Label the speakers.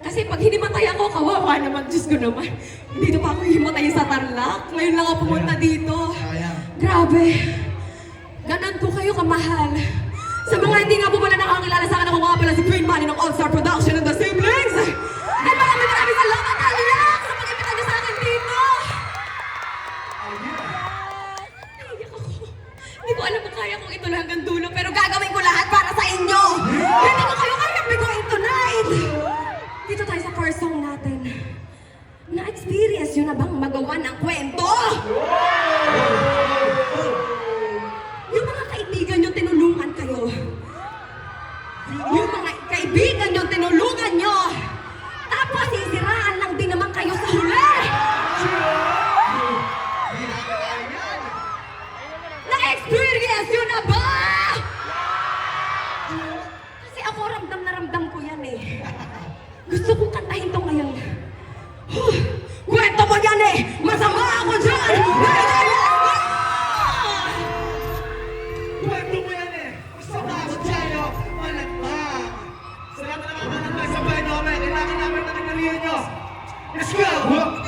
Speaker 1: Kasi pag hinimatay ako, kawawa naman, Diyos ko naman. Dito pa ako himatay sa Tarlac. Ngayon lang ako pumunta dito. Grabe. Ganon po kayo kamahal. Sa mga hindi nga po pala nakakilala sa akin, ako nga pala si Queen Manny ng All-Star Production and the Siblings. At maraming salamat, Tarlac, sa pag-ipita niyo sa akin dito. Naiyak ako. Hindi ko alam kung kaya kong ituloy hanggang dulo, pero gagawin ko lahat para sa inyo. Hindi ko kayo kayang biguin tonight. Dito tayo sa first song natin. Na-experience yun na bang magawa ng kwento? Yung mga kaibigan nyo, tinulungan kayo. Yung mga kaibigan nyo, tinulungan nyo. Tapos, sisiraan lang din naman kayo sa huli. Na-experience yun na ba? Kasi ako ramdam na ramdam ko yan eh. Gusto kong kantahin to ngayon. Kwento mo yan eh! Masama ako dyan!
Speaker 2: Kwento mo yan eh! Masama ako dyan, oh! Malagpag! Salamat na mga malagpag sa buhay namin! Kailangan namin na nagalihan nyo! Let's go!